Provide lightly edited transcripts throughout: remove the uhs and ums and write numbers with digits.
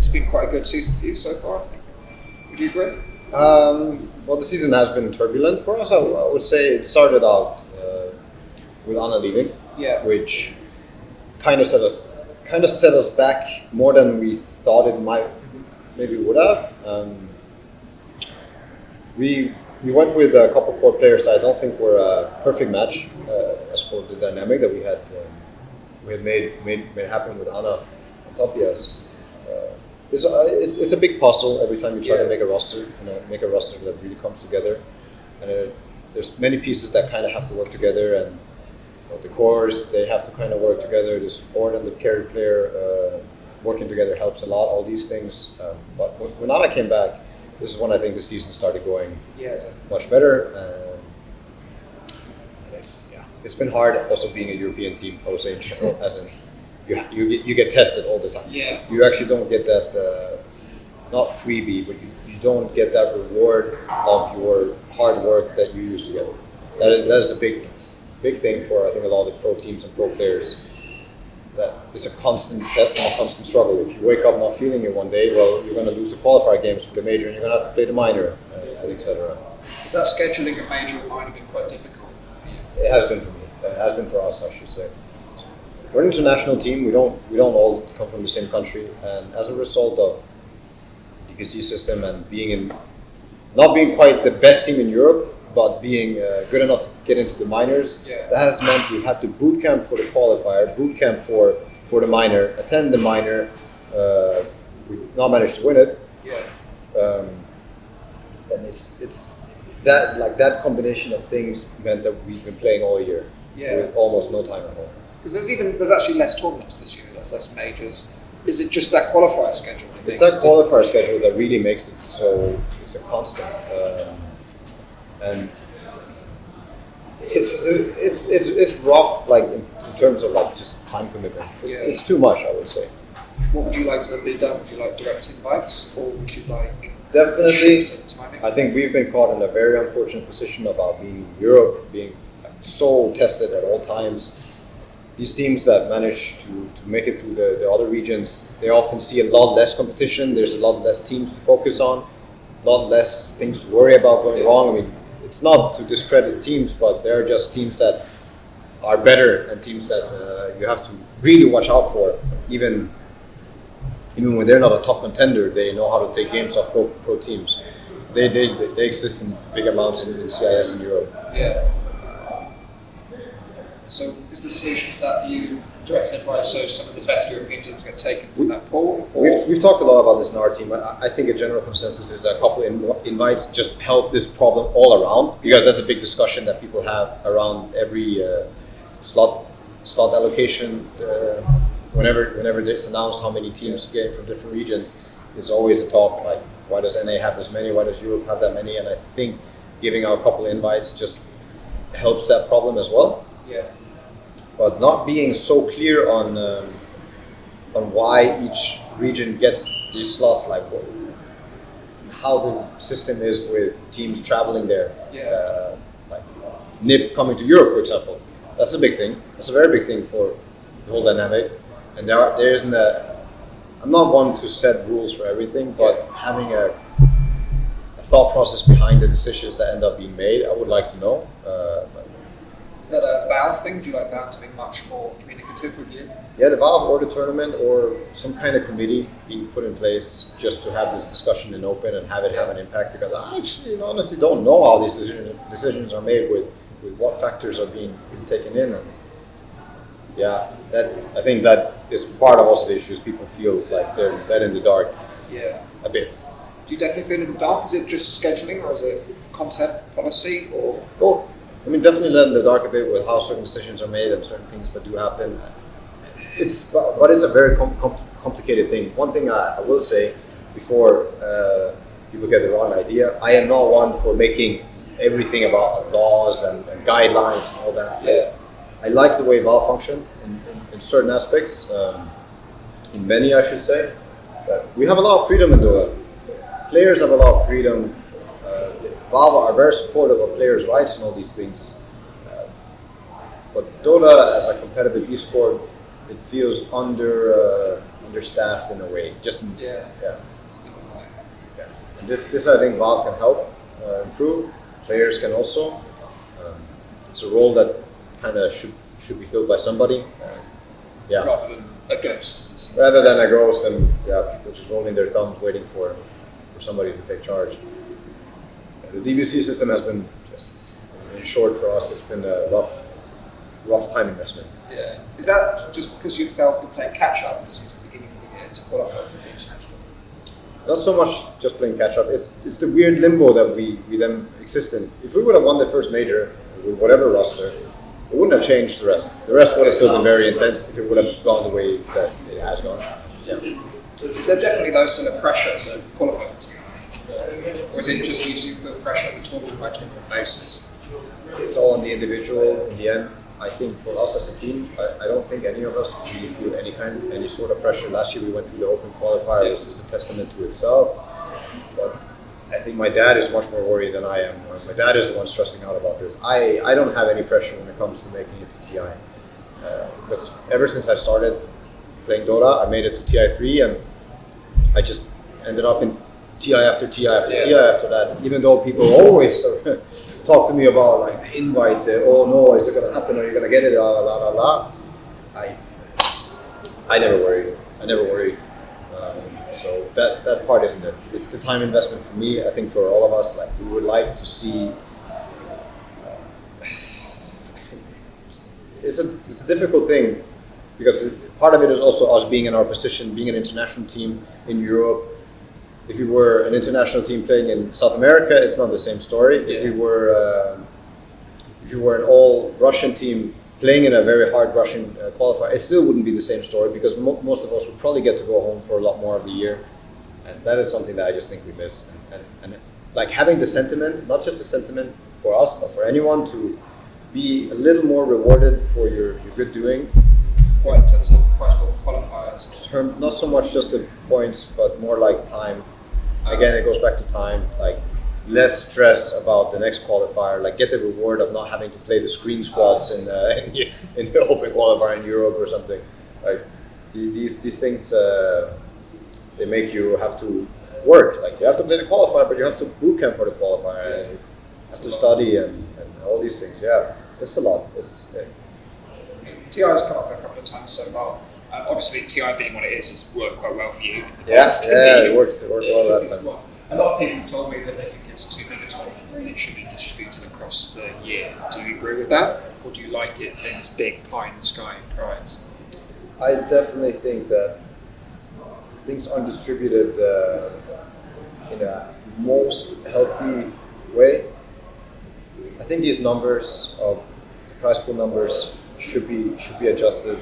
it's been quite a good season for you so far, I think. Would you agree? Well, the season has been turbulent for us. I would say it started out with Anna leaving, which kind of set us back more than we thought it might, maybe would have. We went with a couple core players that I don't think were a perfect match as for the dynamic that we had made happen with Anna and Topias. It's a big puzzle every time you try to make a roster, make a roster that really comes together. And there's many pieces that kind of have to work together, and the cores, they have to kind of work together. The support and the carry player working together helps a lot. All these things, but when Anna came back, this is when I think the season started going much better. It's been hard also being a European team, I would say in general, as in you get tested all the time. Yeah, you actually don't get that, not freebie, but you don't get that reward of your hard work that you used to get. That is a big thing for, I think, a lot of the pro teams and pro players. That it's a constant test and a constant struggle. If you wake up not feeling it one day, well, you're going to lose the qualifier games for the major, and you're going to have to play the minor, etc. Is that scheduling a major and minor been quite difficult for you? It has been for me. It has been for us, I should say. We're an international team. We don't all come from the same country, and as a result of DPC system and not being quite the best team in Europe, but being good enough to get into the minors, that has meant we had to boot camp for the qualifier, boot camp for the minor, attend the minor. We not managed to win it. And it's that combination of things meant that we've been playing all year with almost no time at home. Because there's actually less tournaments this year. There's less majors. Is it just that qualifier schedule? It's that qualifier schedule that really makes it so it's a constant. And it's rough, like in terms of like just time commitment. It's too much, I would say. What would you like to be done? Would you like direct invites, or would you like definitely shift in timing? I think we've been caught in a very unfortunate position about being Europe, being so tested at all times. These teams that manage to make it through the other regions, they often see a lot less competition. There's a lot less teams to focus on, a lot less things to worry about going wrong. I mean, it's not to discredit teams, but there are just teams that are better and teams that you have to really watch out for. Even when they're not a top contender, they know how to take games off pro teams. They exist in big amounts in CIS in Europe. So is the solution to that for you direct advice, so some of the best European teams get taken from that pool? We've talked a lot about this in our team. I think a general consensus is that a couple of invites just help this problem all around, because that's a big discussion that people have around every slot allocation. Whenever it's announced how many teams get from different regions, there's always a talk like, why does NA have this many? Why does Europe have that many? And I think giving out a couple of invites just helps that problem as well. But not being so clear on why each region gets these slots, like how the system is with teams traveling there. Like NIP coming to Europe, for example. That's a big thing. That's a very big thing for the whole dynamic. And there isn't I'm not one to set rules for everything, but having a thought process behind the decisions that end up being made, I would like to know. Is that a Valve thing? Do you like Valve to be much more communicative with you? Yeah, the Valve or the tournament or some kind of committee being put in place just to have this discussion in open and have it have an impact, because I actually honestly don't know how these decisions are made with what factors are being taken in. And I think that is part of also the issues. People feel like they're led in the dark a bit. Do you definitely feel in the dark? Is it just scheduling, or is it content policy, or both? I mean, definitely led in the dark a bit with how certain decisions are made and certain things that do happen. It's a very complicated thing. One thing I will say before people get the wrong idea, I am not one for making everything about laws and guidelines and all that. I like the way Valve function in certain aspects, in many I should say. But we have a lot of freedom in Dota. Players have a lot of freedom. Valve are very supportive of players' rights and all these things. But Dota, as a competitive esport, it feels under understaffed in a way. Just Yeah. yeah. And this I think Valve can help improve. Players can also. It's a role that kind of should be filled by somebody. Yeah. Rather than a ghost, doesn't seem. Rather than a ghost and people just rolling their thumbs waiting for somebody to take charge. The DPC system has been just, in short for us, it's been a rough time investment. Yeah. Is that just because you felt you're playing catch up since the beginning of the year to qualify for the international? Not so much just playing catch up. It's the weird limbo that we then exist in. If we would have won the first major with whatever roster, it wouldn't have changed the rest. The rest would have still been very intense if it would have gone the way that it has gone. Yeah. Is there definitely though still a pressure to qualify for TI? Or is it just you feel pressure on a tournament by tournament basis? It's all on the individual in the end. I think for us as a team, I don't think any of us really feel any sort of pressure. Last year we went through the open qualifier, which is a testament to itself. But I think my dad is much more worried than I am. My dad is the one stressing out about this. I don't have any pressure when it comes to making it to TI. Because ever since I started playing Dota, I made it to TI 3 and I just ended up in TI after TI after TI after that. Even though people always talk to me about like the invite, oh no, is it going to happen? Are you going to get it? La la la la. I never worried. So that part isn't it. It's the time investment for me. I think for all of us, like we would like to see. It's a difficult thing because part of it is also us being in our position, being an international team in Europe. If you were an international team playing in South America, it's not the same story. Yeah. If you were an all Russian team playing in a very hard Russian qualifier, it still wouldn't be the same story because most of us would probably get to go home for a lot more of the year, and that is something that I just think we miss. And like having the sentiment, not just the sentiment for us, but for anyone to be a little more rewarded for your good doing. What in terms of prize pool qualifiers? Not so much just the points, but more like time. Again, it goes back to time. Like less stress about the next qualifier. Like get the reward of not having to play the screen squads in the open qualifier in Europe or something. Like these things, they make you have to work. Like you have to play the qualifier, but you have to boot camp for the qualifier. Yeah. You have to study and all these things. Yeah, it's a lot. TI has come up a couple of times so far. Obviously, TI being what it is, has worked quite well for you. It worked well last time. A lot of people have told me that they think it's too big a tournament and it should be distributed across the year. Do you agree with that? Or do you like it being this big pie in the sky prize? I definitely think that things aren't distributed in a most healthy way. I think these numbers of the prize pool numbers should be adjusted.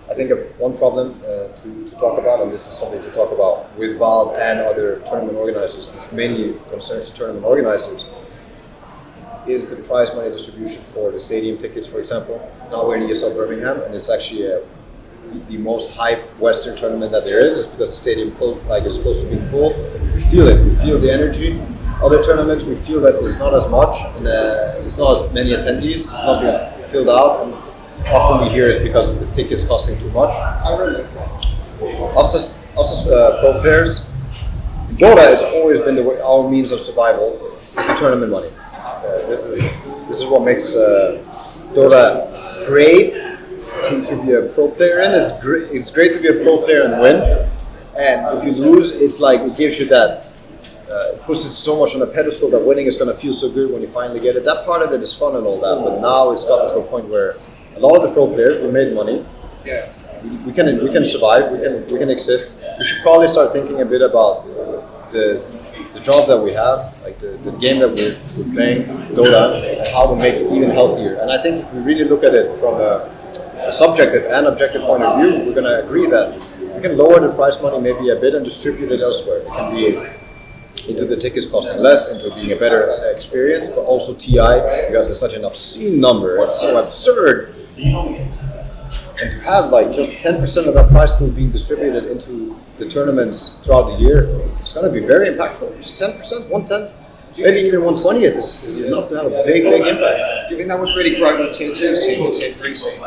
I think one problem to talk about, and this is something to talk about with Valve and other tournament organizers, this mainly concerns the tournament organizers, is the prize money distribution for the stadium tickets, for example. Now we're in ESL Birmingham, and it's actually the most hype Western tournament that there is because the stadium is close to being full. We feel it. We feel the energy. Other tournaments, we feel that it's not as much, and it's not as many attendees. It's not being filled out. And often we hear it's because of the tickets costing too much. I really Us as pro players, Dota has always been our means of survival. It's the tournament money. This is what makes Dota great to be a pro player in. It's great to be a pro player and win. And if you lose, it's like it gives you that. It puts it so much on a pedestal that winning is going to feel so good when you finally get it. That part of it is fun and all that, but now it's gotten to a point where a lot of the pro players, we made money. Yeah. We can survive. We can exist. We should probably start thinking a bit about the job that we have, like the game that we're playing, Dota, and how to make it even healthier. And I think if we really look at it from a subjective and objective point of view, we're going to agree that we can lower the prize money maybe a bit and distribute it elsewhere. It can be into the tickets costing less, into being a better experience, but also TI, because it's such an obscene number. It's so absurd. And to have like just 10% of that prize pool being distributed into the tournaments throughout the year, it's going to be very impactful. Just 10%, 1/10, maybe even 1/20th is enough to have a big impact. Do you think that would really grow the tier 2 scene, the tier 3 scene?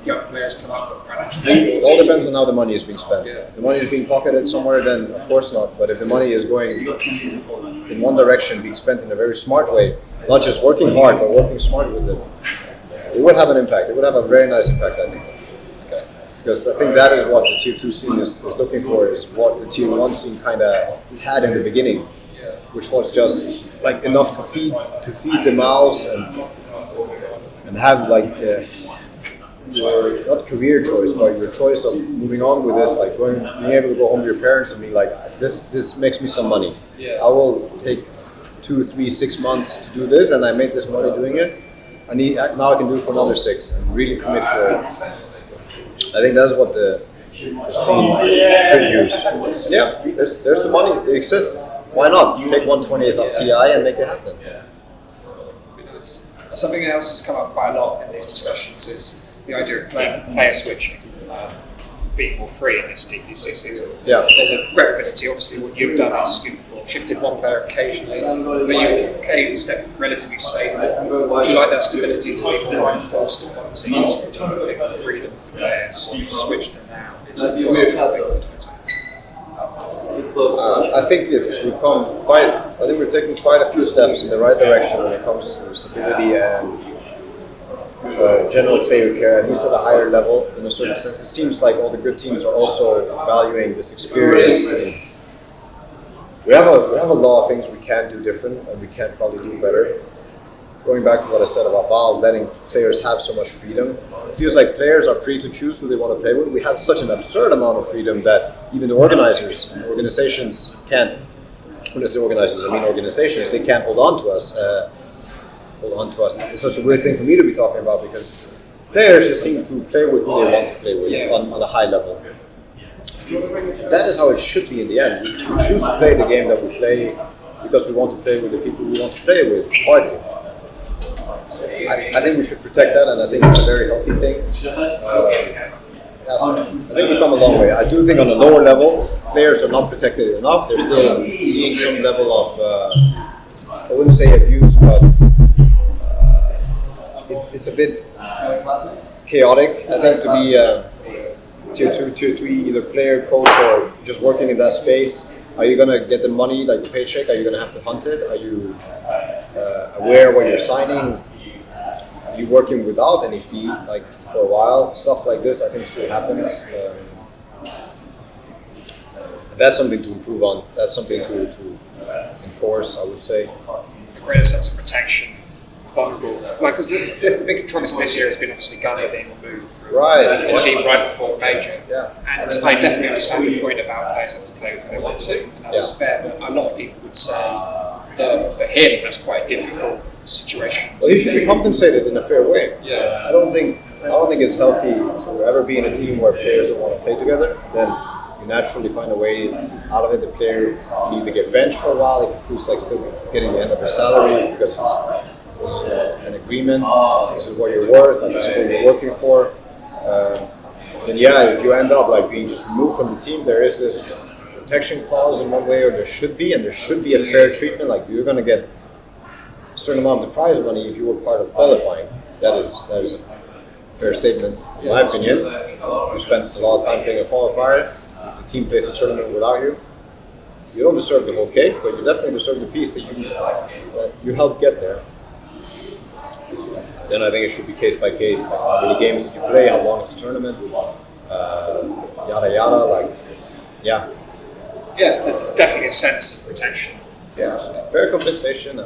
young players come up with financial It all depends on how the money is being spent. Yeah. If the money is being pocketed somewhere, then of course not. But if the money is going in one direction, being spent in a very smart way, not just working hard, but working smart with it would have an impact. It would have a very nice impact, I think. Okay. Because I think that is what the Tier 2 scene is looking for, is what the Tier 1 scene kind of had in the beginning, which was just like enough to feed the mouths and have like your not career choice, but your choice of moving on with this, like being able to go home to your parents and be like, this makes me some money. Yeah. I will take 2, 3, 6 months to do this, and I made this money doing it. Now I can do it for another 6 and really commit for it. I think that's what the scene should use. Yeah, there's the money. It exists. Why not? Take 1/20th of TI and make it happen. Something else that's come up quite a lot in these discussions is the idea of player switching being more free in this DPC season. Yeah. There's a variability. Obviously, what you've done is you've shifted one player occasionally, but you've stayed relatively stable. Would you like that stability to be more enforced upon teams, or do you think the freedom for players to switch them now is a positive thing for Total? I think we're taking quite a few steps in the right direction when it comes to stability and general player care, at least at a higher level. In a certain sense, it seems like all the good teams are also valuing this experience. We have a lot of things we can do different, and we can probably do better. Going back to what I said about Valve letting players have so much freedom, it feels like players are free to choose who they want to play with. We have such an absurd amount of freedom that even the organizers and organizations can't. When I say organizers, I mean organizations. They can't hold on to us. It's such a weird thing for me to be talking about, because players just seem to play with who they want to play with on a high level. That is how it should be in the end. We choose to play the game that we play because we want to play with the people we want to play with, partly. I think we should protect that, and I think it's a very healthy thing. I think we've come a long way. I do think on a lower level, players are not protected enough. They're still seeing some level of, I wouldn't say abuse, but it's a bit chaotic, I think, to be Tier 2, Tier 3, either player, coach, or just working in that space. Are you going to get the money, like the paycheck? Are you going to have to hunt it? Are you aware of what you're signing? Are you working without any fee, like for a while? Stuff like this, I think, still happens. That's something to improve on. That's something to enforce, I would say. A greater sense of protection. Vulnerable, like, because the big controversy this year has been obviously Gunner being removed from the team right before major. Yeah. And I definitely understand the point about players have to play with who they want to, and that's fair. But a lot of people would say that for him that's quite a difficult situation. Well, he should be compensated in a fair way. Yeah. I don't think it's healthy to ever be in a team where players don't want to play together. Then you naturally find a way out of it. The player needs to get benched for a while if he feels like still getting the end of his salary because it's an agreement. This is what you're worth, and this is what you're working for. Then if you end up like being just removed from the team, there is this protection clause in one way, or there should be a fair treatment. Like you're going to get a certain amount of prize money if you were part of qualifying. That is a fair statement, in my opinion. If you spent a lot of time playing a qualifier, the team plays a tournament without you. You don't deserve the whole cake, but you definitely deserve the piece that you helped get there. Then I think it should be case by case, like how many games did you play, how long is the tournament, yada yada, like, yeah. Yeah, there's definitely a sense of protection. Yeah, fair compensation,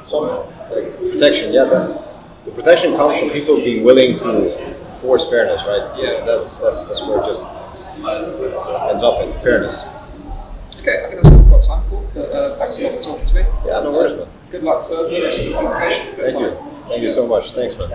some like, protection, the protection comes from people being willing to enforce fairness, right? Yeah. That's where it just ends up in fairness. Okay, I think that's all we've got time for. Thanks a lot for talking to me. Yeah, no worries, man. Good luck for the rest of the qualification. Thank you so much. Thanks, man.